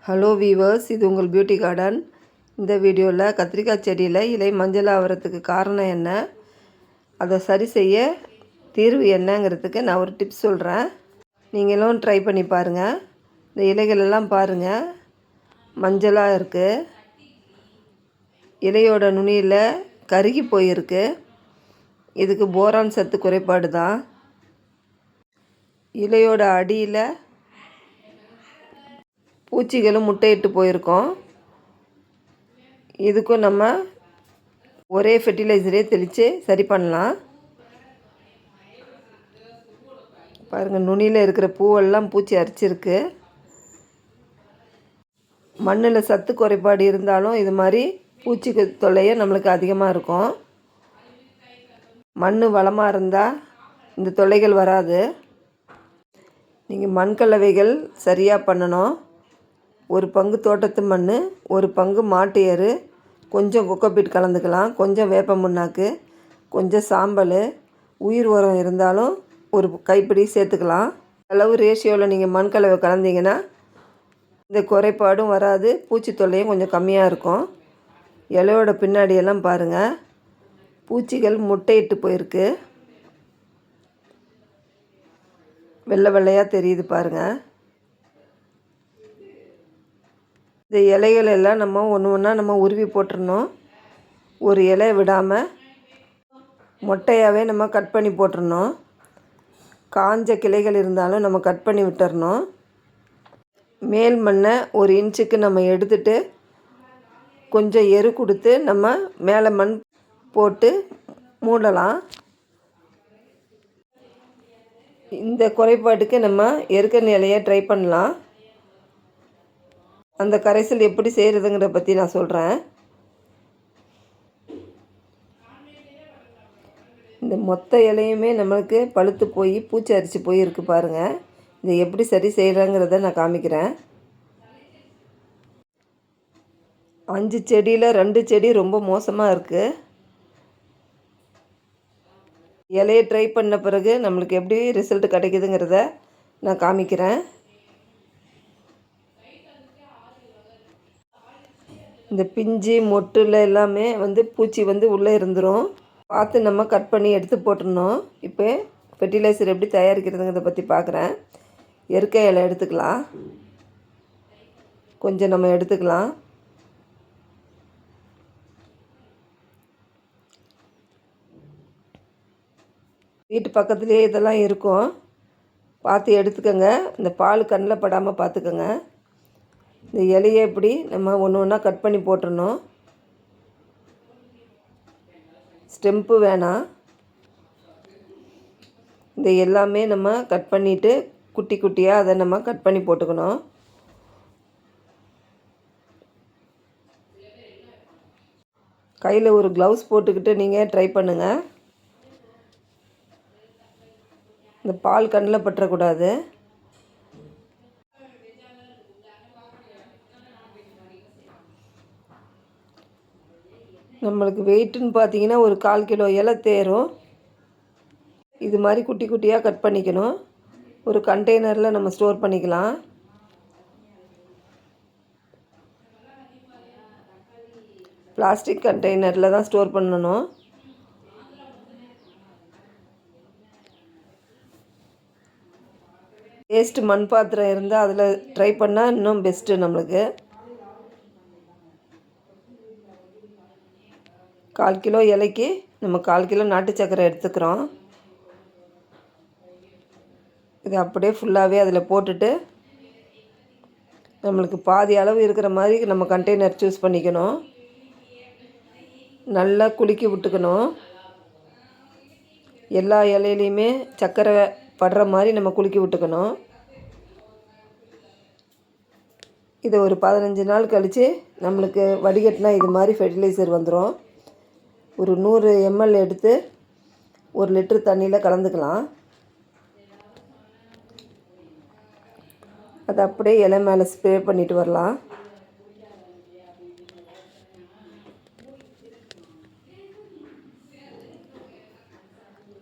Hello viewers, இது உங்கள் beauty garden. இந்த வீடியோவில் கத்திரிக்காய் செடியில் இலை மஞ்சள் ஆகிறதுக்கு காரணம் என்ன, அதை சரி செய்ய தீர்வு என்னங்கிறதுக்கு நான் ஒரு டிப்ஸ் சொல்கிறேன். நீங்களும் ட்ரை பண்ணி பாருங்கள். இந்த இலைகளெல்லாம் பாருங்கள், மஞ்சளாக இருக்குது. இலையோட நுனியில் கருகி போயிருக்கு. இதுக்கு போரான் சத்து குறைபாடு தான். இலையோட அடியில் பூச்சிகளும் முட்டையிட்டு போயிருக்கோம். இதுக்கும் நம்ம ஒரே ஃபெர்டிலைசரே தெளித்து சரி பண்ணலாம். பாருங்கள், நுனியில் இருக்கிற பூவெல்லாம் பூச்சி அரிச்சிருக்கு. மண்ணில் சத்து குறைபாடு இருந்தாலும் இது மாதிரி பூச்சி தொல்லையை நம்மளுக்கு அதிகமாக இருக்கும். மண் வளமாக இருந்தால் இந்த தொல்லைகள் வராது. நீங்கள் மண் கலவைகள் சரியாக பண்ணணும். ஒரு பங்கு தோட்டத்து மண், ஒரு பங்கு மாட்டு எரு, கொஞ்சம் கொக்கோபீட் கலந்துக்கலாம், கொஞ்சம் வேப்ப முன்னாக்கு, கொஞ்சம் சாம்பல், உயிர் உரம் இருந்தாலும் ஒரு கைப்பிடி சேர்த்துக்கலாம். அளவு ரேஷியோவில் நீங்கள் மண் கலவை கலந்தீங்கன்னா இந்த குறைபாடும் வராது, பூச்சி தொல்லையும் கொஞ்சம் கம்மியாக இருக்கும். இலையோட பின்னாடியெல்லாம் பாருங்கள், பூச்சிகள் முட்டையிட்டு போயிருக்கு. வெள்ளை வெள்ளையாக தெரியுது பாருங்கள். இந்த இலைகள் எல்லாம் நம்ம ஒன்று ஒன்றா நம்ம உருவி போட்டுடணும். ஒரு இலை விடாமல் மொட்டையாகவே நம்ம கட் பண்ணி போட்டுடணும். காஞ்ச கிளைகள் இருந்தாலும் நம்ம கட் பண்ணி விட்டுறணும். மேல் மண்ணை 1 இன்ச்சுக்கு நம்ம எடுத்துட்டு கொஞ்சம் எரு கொடுத்து நம்ம மேலே மண் போட்டு மூடலாம். இந்த குறைபாட்டுக்கு நம்ம எருக்கன் இலையை ட்ரை பண்ணலாம். அந்த கரைசல் எப்படி செய்கிறதுங்கிற பற்றி நான் சொல்கிறேன். இந்த மொத்த இலையுமே நம்மளுக்கு பழுத்து போய் பூச்சி அரிச்சு போய் இருக்குது பாருங்கள். இதை எப்படி சரி செய்கிறேங்கிறத நான் காமிக்கிறேன். 5 செடியில் 2 செடி ரொம்ப மோசமாக இருக்குது. இலையை ட்ரை பண்ண பிறகு நம்மளுக்கு எப்படி ரிசல்ட் கிடைக்குதுங்கிறத நான் காமிக்கிறேன். இந்த பிஞ்சு மொட்டில் எல்லாமே பூச்சி உள்ளே இருந்துடும். பார்த்து நம்ம கட் பண்ணி எடுத்து போட்டுடணும். இப்போ ஃபெர்டிலைசர் எப்படி தயாரிக்கிறதுங்கிறத பற்றி பார்க்குறேன். எருக்கை இலை எடுத்துக்கலாம், கொஞ்சம் நம்ம எடுத்துக்கலாம். வீட்டு பக்கத்துலேயே இதெல்லாம் இருக்கும், பார்த்து எடுத்துக்கோங்க. இந்த பால் கண்ணில் படாமல் பார்த்துக்கோங்க. இந்த இலையை இப்படி நம்ம ஒன்று ஒன்றா கட் பண்ணி போட்டுடணும். ஸ்டெம்பு வேணாம். இந்த எல்லாமே நம்ம கட் பண்ணிவிட்டு குட்டி குட்டியாக அதை நம்ம கட் பண்ணி போட்டுக்கணும். கையில் ஒரு க்ளவுஸ் போட்டுக்கிட்டு நீங்கள் ட்ரை பண்ணுங்கள். இந்த பால் கண்ணில் பற்றக்கூடாது. நம்மளுக்கு வெயிட்டுன்னு பார்த்தீங்கன்னா ஒரு 1/4 கிலோ இலை தேரும். இது மாதிரி குட்டி குட்டியாக கட் பண்ணிக்கணும். ஒரு கண்டெய்னரில் நம்ம ஸ்டோர் பண்ணிக்கலாம். பிளாஸ்டிக் கண்டெய்னரில் தான் ஸ்டோர் பண்ணணும். வேஸ்ட்டு மண் பாத்திரம் இருந்தால் அதில் ட்ரை பண்ணால் இன்னும் பெஸ்ட்டு நம்மளுக்கு. 1/4 கிலோ இலைக்கு நம்ம 1/4 கிலோ நாட்டு சர்க்கரை எடுத்துக்கிறோம். இது அப்படியே ஃபுல்லாகவே அதில் போட்டுட்டு நம்மளுக்கு பாதி அளவு இருக்கிற மாதிரி நம்ம கண்டெய்னர் சூஸ் பண்ணிக்கணும். நல்லா குலுக்கி விட்டுக்கணும். எல்லா இலையிலையுமே சர்க்கரை படுற மாதிரி நம்ம குலுக்கி விட்டுக்கணும். இதை ஒரு 15 நாள் கழித்து நம்மளுக்கு வடிகட்டினா இது மாதிரி ஃபெர்டிலைசர் வந்துடும். ஒரு 100 ml எடுத்து 1 லிட்டர் தண்ணியில் கலந்துக்கலாம். அதை அப்படியே இலை மேலே ஸ்ப்ரே பண்ணிட்டு வரலாம்.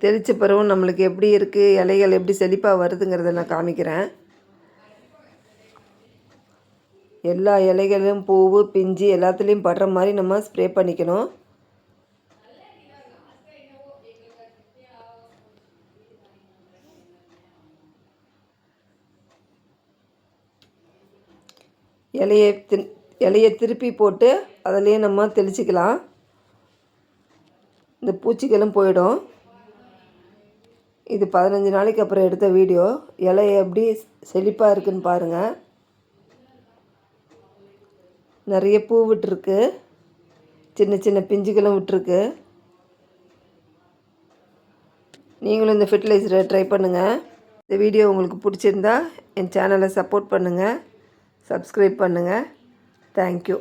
தெளித்த பிறகு நம்மளுக்கு எப்படி இருக்குது, இலைகள் எப்படி செழிப்பாக வருதுங்கிறத நான் காமிக்கிறேன். எல்லா இலைகளும் பூவு பிஞ்சு எல்லாத்துலேயும் படுற மாதிரி நம்ம ஸ்ப்ரே பண்ணிக்கணும். இலையை திருப்பி போட்டு அதிலேயே நம்ம தெளிச்சிக்கலாம். இந்த பூச்சிகளும் போயிடும். இது 15 நாளைக்கு அப்புறம் எடுத்த வீடியோ. இலை எப்படி செழிப்பாக இருக்குன்னு பாருங்கள். நிறைய பூ விட்டுருக்கு, சின்ன சின்ன பிஞ்சுகளும் விட்டுருக்கு. நீங்களும் இந்த ஃபெர்டிலைசரை ட்ரை பண்ணுங்கள். இந்த வீடியோ உங்களுக்கு பிடிச்சிருந்தா என் சேனலை சப்போர்ட் பண்ணுங்கள், சப்ஸ்கிரைப் பண்ணுங்கள். தேங்க்யூ.